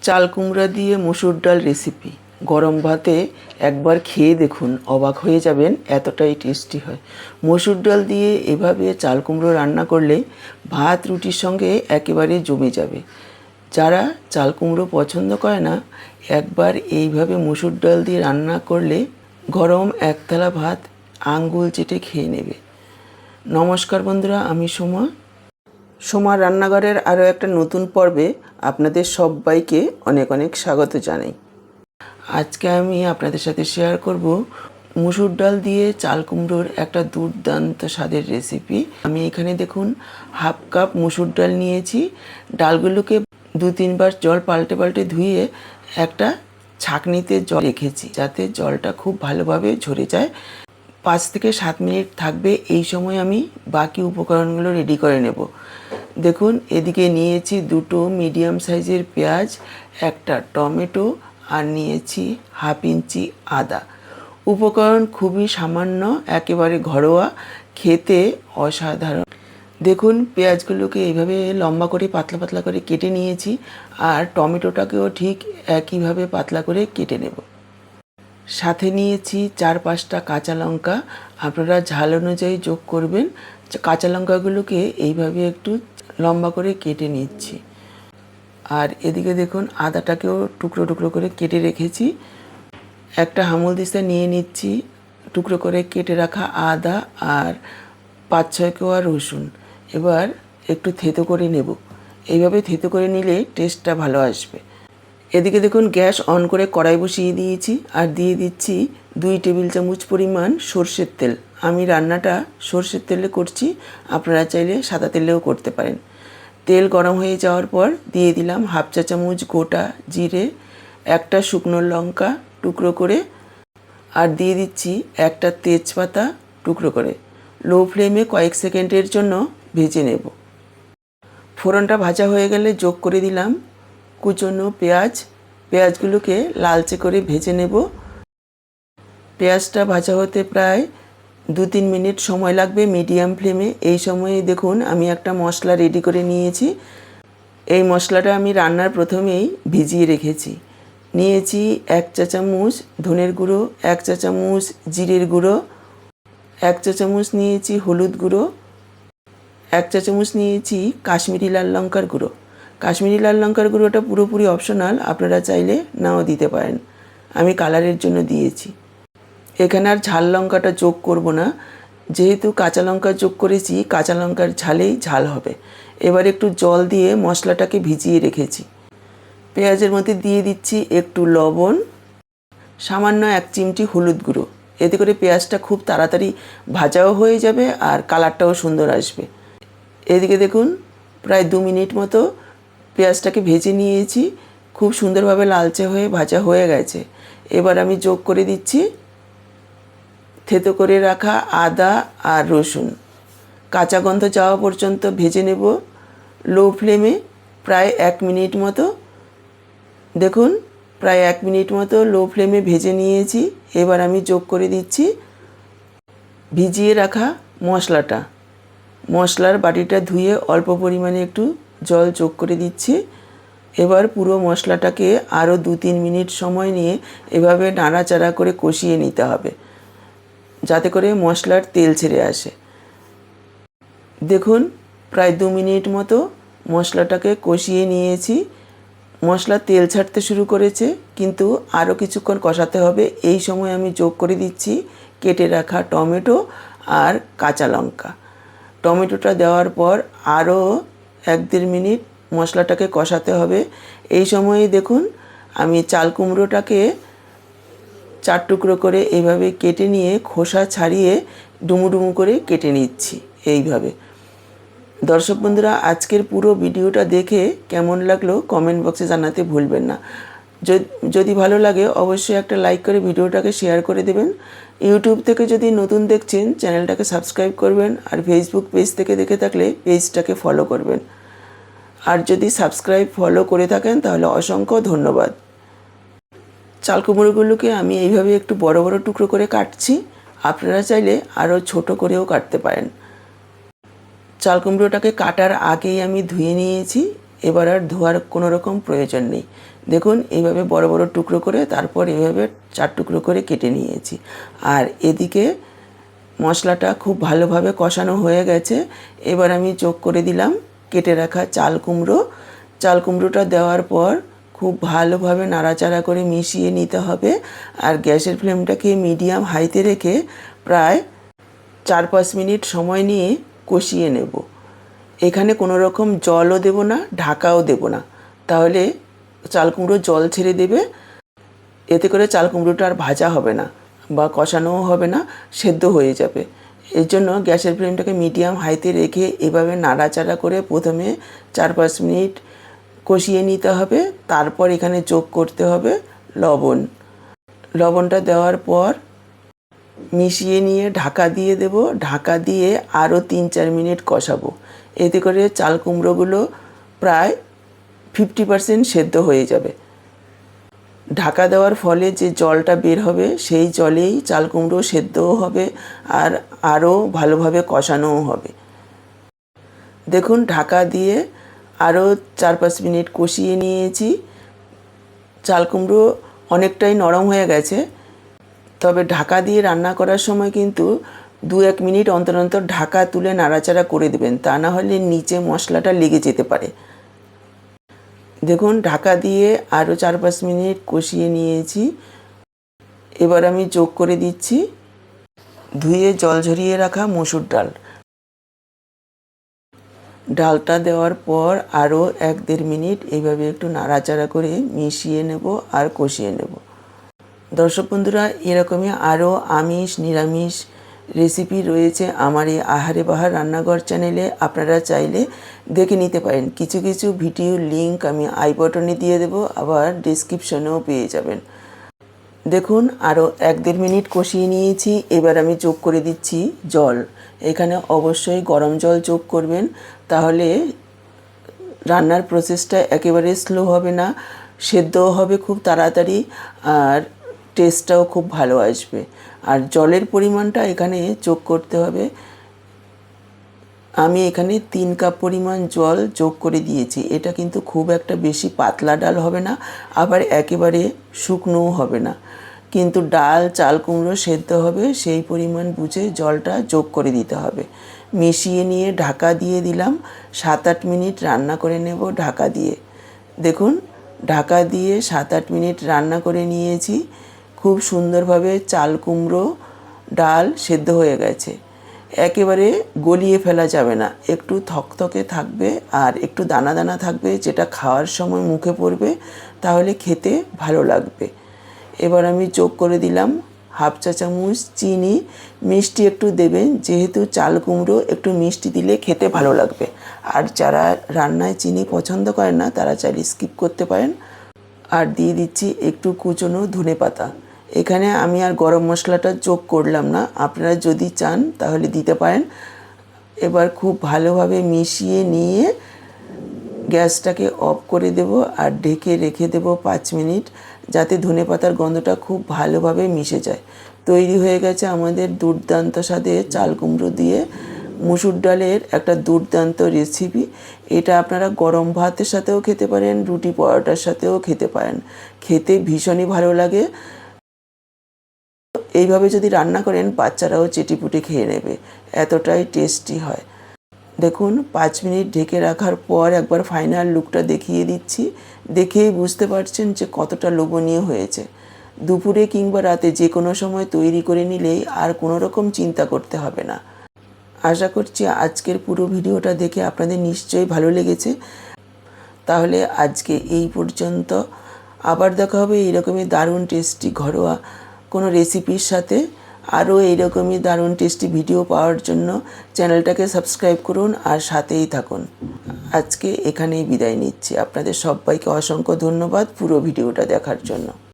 চাল কুমড়া দিয়ে মসুর ডাল রেসিপি গরম ভাতে একবার খেয়ে দেখুন, অবাক হয়ে যাবেন, এতটাই টেস্টি হয়। মসুর ডাল দিয়ে এভাবে চাল কুমড়ো রান্না করলে ভাত রুটির সঙ্গে একেবারে জমে যাবে। যারা চাল কুমড়ো পছন্দ করে না, একবার এইভাবে মসুর ডাল দিয়ে রান্না করলে গরম এক থালা ভাত আঙ্গুল চেটে খেয়ে নেবে। নমস্কার বন্ধুরা, আমি সোমার রান্নাঘরের আরও একটা নতুন পর্বে আপনাদের সবাইকে অনেক অনেক স্বাগত জানাই। আজকে আমি আপনাদের সাথে শেয়ার করব মসুর ডাল দিয়ে চাল কুমড়োর একটা দুর্দান্ত স্বাদের রেসিপি। আমি এখানে দেখুন হাফ কাপ মসুর ডাল নিয়েছি। ডালগুলোকে 2-3 বার জল পাল্টে পাল্টে ধুয়ে একটা ছাঁকনিতে জল রেখেছি, যাতে জলটা খুব ভালোভাবে ঝরে যায়। 5 থেকে 7 মিনিট থাকবে। এই সময় আমি বাকি উপকরণগুলো রেডি করে নেব। দেখুন, এদিকে নিয়েছি 2টো মিডিয়াম সাইজের পেঁয়াজ, একটা টমেটো, আর নিয়েছি হাফ ইঞ্চি আদা। উপকরণ খুবই সামান্য, একেবারে ঘরোয়া, খেতে অসাধারণ। দেখুন, পেঁয়াজগুলোকে এইভাবে লম্বা করে পাতলা পাতলা করে কেটে নিয়েছি, আর টমেটোটাকেও ঠিক একইভাবে পাতলা করে কেটে নেব। সাথে নিয়েছি 4-5টা কাঁচা লঙ্কা, আপনারা ঝাল অনুযায়ী যোগ করবেন। কাঁচা লঙ্কাগুলোকে এইভাবে একটু লম্বা করে কেটে নিচ্ছি। আর এদিকে দেখুন, আদাটাকেও টুকরো টুকরো করে কেটে রেখেছি। একটা হামল দিস্তা নিয়ে নিচ্ছি টুকরো করে কেটে রাখা আদা আর 5-6 কোয়া রসুন। এবার একটু থেতো করে নেব। এইভাবে থেতো করে নিলে টেস্টটা ভালো আসবে। এদিকে দেখুন, গ্যাস অন করে কড়াই বসিয়ে দিয়েছি, আর দিয়ে দিচ্ছি 2 টেবিল চামচ পরিমাণ সর্ষের তেল। আমি রান্নাটা সর্ষের তেলে করছি, আপনারা চাইলে সাদা তেলেও করতে পারেন। তেল গরম হয়ে যাওয়ার পর দিয়ে দিলাম হাফ চা চামচ গোটা জিরে, একটা শুকনো লঙ্কা টুকরো করে, আর দিয়ে দিচ্ছি একটা তেজপাতা টুকরো করে। লো ফ্লেমে কয়েক সেকেন্ডের জন্য ভেজে নেব। ফোড়নটা ভাজা হয়ে গেলে যোগ করে দিলাম কুচনো পেঁয়াজ। পেঁয়াজগুলোকে লালচে করে ভেজে নেব। পেঁয়াজটা ভাজা হতে প্রায় 2-3 মিনিট সময় লাগবে মিডিয়াম ফ্লেমে। এই সময়ে দেখুন, আমি একটা মশলা রেডি করে নিয়েছি। এই মশলাটা আমি রান্নার প্রথমেই ভিজিয়ে রেখেছি। নিয়েছি 1 চা চামচ ধনের গুঁড়ো, 1 চা চামচ জিরের গুঁড়ো, 1 চা চামচ নিয়েছি হলুদ গুঁড়ো, 1 চা চামচ নিয়েছি কাশ্মীরি লাল লঙ্কার গুঁড়ো। কাশ্মীরি লাল লঙ্কার গুঁড়োটা পুরোপুরি অপশনাল, আপনারা চাইলে নাও দিতে পারেন। আমি কালারের জন্য দিয়েছি। এখানে আর ঝাল লঙ্কাটা যোগ করব না, যেহেতু কাঁচা লঙ্কা যোগ করেছি, কাঁচা লঙ্কার ঝালেই ঝাল হবে। এবার একটু জল দিয়ে মশলাটাকে ভিজিয়ে রেখেছি। পেঁয়াজের মধ্যে দিয়ে দিচ্ছি একটু লবণ, সামান্য 1 চিমটি হলুদ গুঁড়ো। এতে করে পেঁয়াজটা খুব তাড়াতাড়ি ভাজাও হয়ে যাবে আর কালারটাও সুন্দর আসবে। এদিকে দেখুন, প্রায় 2 মিনিট মতো পেঁয়াজটাকে ভেজে নিয়েছি। খুব সুন্দরভাবে লালচে হয়ে ভাজা হয়ে গেছে। এবার আমি যোগ করে দিচ্ছি থেতো করে রাখা আদা আর রসুন। কাঁচা গন্ধ যাওয়া পর্যন্ত ভেজে নেব লো ফ্লেমে প্রায় 1 মিনিট মতো। দেখুন, প্রায় 1 মিনিট মতো লো ফ্লেমে ভেজে নিয়েছি। এবার আমি যোগ করে দিচ্ছি ভিজিয়ে রাখা মশলাটা। মশলার বাটিটা ধুয়ে অল্প পরিমাণে একটু জল যোগ করে দিচ্ছি। এবার পুরো মশলাটাকে আরও 2-3 মিনিট সময় নিয়ে এভাবে নাড়াচাড়া করে কষিয়ে নিতে হবে, যাতে করে মশলার তেল ছেড়ে আসে। দেখুন, প্রায় 2 মিনিট মতো মশলাটাকে কষিয়ে নিয়েছি। মশলা তেল ছাড়তে শুরু করেছে, কিন্তু আরও কিছুক্ষণ কষাতে হবে। এই সময় আমি যোগ করে দিচ্ছি কেটে রাখা টমেটো আর কাঁচা লঙ্কা। টমেটোটা দেওয়ার পর আরও 1-1.5 মিনিট মশলাটাকে কষাতে হবে। এই সময়ে দেখুন, আমি চাল কুমড়োটাকে 4 টুকরো করে এইভাবে কেটে নিয়ে খোসা ছাড়িয়ে ডুমু ডুমু করে কেটে নিচ্ছি এইভাবে। দর্শক বন্ধুরা, আজকের পুরো ভিডিওটা দেখে কেমন লাগলো কমেন্ট বক্সে জানাতে ভুলবেন না। যদি ভালো লাগে অবশ্যই একটা লাইক করে ভিডিওটাকে শেয়ার করে দেবেন। ইউটিউব থেকে যদি নতুন দেখছেন, চ্যানেলটাকে সাবস্ক্রাইব করবেন, আর ফেসবুক পেজ থেকে দেখে থাকলে পেজটাকে ফলো করবেন। আর যদি সাবস্ক্রাইব ফলো করে থাকেন তাহলে অসংখ্য ধন্যবাদ। চাল কুমড়োগুলোকে আমি এইভাবে একটু বড় বড় টুকরো করে কাটছি, আপনারা চাইলে আরও ছোট করেও কাটতে পারেন। চাল কুমড়োটাকে কাটার আগেই আমি ধুয়ে নিয়েছি। এবার আর ধোয়ার কোনো রকম প্রয়োজন নেই। দেখুন এইভাবে বড় বড় টুকরো করে তারপর এইভাবে 4 টুকরো করে কেটে নিয়েছি। আর এদিকে মশলাটা খুব ভালোভাবে কষানো হয়ে গেছে। এবার আমি যোগ করে দিলাম কেটে রাখা চাল কুমড়ো। চাল কুমড়োটা দেওয়ার পর খুব ভালোভাবে নাড়াচাড়া করে মিশিয়ে নিতে হবে। আর গ্যাসের ফ্লেমটাকে মিডিয়াম হাইতে রেখে প্রায় 4-5 মিনিট সময় নিয়ে কষিয়ে নেব। এখানে কোনো রকম জলও দেব না, ঢাকাও দেব না, তাহলে চাল কুমড়ো জল ছেড়ে দেবে। এতে করে চাল কুমড়োটা আর ভাজা হবে না বা কষানোও হবে না, সেদ্ধ হয়ে যাবে। এর জন্য গ্যাসের ফ্লেমটাকে মিডিয়াম হাইতে রেখে এভাবে নাড়াচাড়া করে প্রথমে 4-5 মিনিট কষিয়ে নিতে হবে। তারপর এখানে যোগ করতে হবে লবণ। লবণটা দেওয়ার পর মিশিয়ে নিয়ে ঢাকা দিয়ে দেব। ঢাকা দিয়ে আরও 3-4 মিনিট কষাবো। এতে করে চাল কুমড়োগুলো প্রায় 50% সেদ্ধ হয়ে যাবে। ঢাকা দেওয়ার ফলে যে জলটা বের হবে সেই জলেই চাল কুমড়ো সেদ্ধও হবে আর আরও ভালোভাবে কষানোও হবে। দেখুন ঢাকা দিয়ে আরও 4-5 মিনিট কষিয়ে নিয়েছি। চাল কুমড়ো অনেকটাই নরম হয়ে গেছে, তবে ঢাকা দিয়ে রান্না করার সময় কিন্তু 2-1 মিনিট অন্তর অন্তর ঢাকা তুলে নাড়াচাড়া করে দেবেন, তা না হলে নিচে মশলাটা লেগে যেতে পারে। দেখুন ঢাকা দিয়ে আরও 4-5 মিনিট কষিয়ে নিয়েছি। এবার আমি যোগ করে দিচ্ছি ধুয়ে জল ঝরিয়ে রাখা মসুর ডাল। ডালটা দেওয়ার পর আরও 1-1.5 মিনিট এইভাবে একটু নাড়াচাড়া করে মিশিয়ে নেব আর কষিয়ে নেব। দর্শক বন্ধুরা, এরকমই আরও আমিষ নিরামিষ রেসিপি রয়েছে আমার এই আহারে বাহার রান্নাঘর চ্যানেলে। আপনারা চাইলে দেখে নিতে পারেন। কিছু কিছু ভিডিওর লিঙ্ক আমি আই বটনে দিয়ে দেবো, আবার ডিসক্রিপশনেও পেয়ে যাবেন। দেখুন আরও 1-1.5 মিনিট কষিয়ে নিয়েছি। এবার আমি যোগ করে দিচ্ছি জল। এখানে অবশ্যই গরম জল যোগ করবেন, তাহলে রান্নার প্রসেসটা একেবারে স্লো হবে না, সেদ্ধও হবে খুব তাড়াতাড়ি আর টেস্টটাও খুব ভালো আসবে। আর জলের পরিমাণটা এখানে যোগ করতে হবে। আমি এখানে 3 কাপ পরিমাণ জল যোগ করে দিয়েছি। এটা কিন্তু খুব একটা বেশি পাতলা ডাল হবে না, আবার একেবারে শুকনোও হবে না, কিন্তু ডাল চাল কুমড়ো সেদ্ধ হবে সেই পরিমাণ বুঝে জলটা যোগ করে দিতে হবে। মিশিয়ে নিয়ে ঢাকা দিয়ে দিলাম। 7-8 মিনিট রান্না করে নেব ঢাকা দিয়ে। দেখুন ঢাকা দিয়ে 7-8 মিনিট রান্না করে নিয়েছি। খুব সুন্দরভাবে চাল কুমড়ো ডাল সেদ্ধ হয়ে গেছে। একেবারে গলিয়ে ফেলা যাবে না, একটু থকথকে থাকবে আর একটু দানা দানা থাকবে, যেটা খাওয়ার সময় মুখে পড়বে, তাহলে খেতে ভালো লাগবে। এবার আমি যোগ করে দিলাম 1/2 চা চামচ চিনি। মিষ্টি একটু দেবেন, যেহেতু চাল কুমড়ো একটু মিষ্টি দিলে খেতে ভালো লাগবে। আর যারা রান্নায় চিনি পছন্দ করেন না তারা চাইলে স্কিপ করতে পারেন। আর দিয়ে দিচ্ছি একটু কুচনো ধনেপাতা। এখানে আমি আর গরম মশলাটা যোগ করলাম না, আপনারা যদি চান তাহলে দিতে পারেন। এবার খুব ভালোভাবে মিশিয়ে নিয়ে গ্যাসটাকে অফ করে দেব আর ঢেকে রেখে দেব 5 মিনিট, যাতে ধনেপাতার গন্ধটা খুব ভালোভাবে মিশে যায়। তৈরি হয়ে গেছে আমাদের দুর্দান্ত স্বাদে চাল কুমড়ো দিয়ে মুসুর ডালের একটা দুর্দান্ত রেসিপি। এটা আপনারা গরম ভাতের সাথেও খেতে পারেন, রুটি পরোটার সাথেও খেতে পারেন, খেতে ভীষণই ভালো লাগে। এইভাবে যদি রান্না করেন বাচ্চারাও চেটিপুটে খেয়ে নেবে, এতটাই টেস্টি হয়। দেখুন 5 মিনিট ঢেকে রাখার পর একবার ফাইনাল লুকটা দেখিয়ে দিচ্ছি। দেখেই বুঝতে পারছেন যে কতটা লোভনীয় হয়েছে। দুপুরে কিংবা রাতে যে কোনো সময় তৈরি করে নিলেই আর কোনো রকম চিন্তা করতে হবে না। আশা করছি আজকের পুরো ভিডিওটা দেখে আপনাদের নিশ্চয়ই ভালো লেগেছে। তাহলে আজকে এই পর্যন্ত। আবার দেখা হবে এইরকমই দারুণ টেস্টি ঘরোয়া কোনো রেসিপির সাথে। আরও এইরকমই দারুণ টেস্টি ভিডিও পাওয়ার জন্য চ্যানেলটাকে সাবস্ক্রাইব করুন আর সাথেই থাকুন। আজকে এখানেই বিদায় নিচ্ছি। আপনাদের সবাইকে অসংখ্য ধন্যবাদ পুরো ভিডিওটা দেখার জন্য।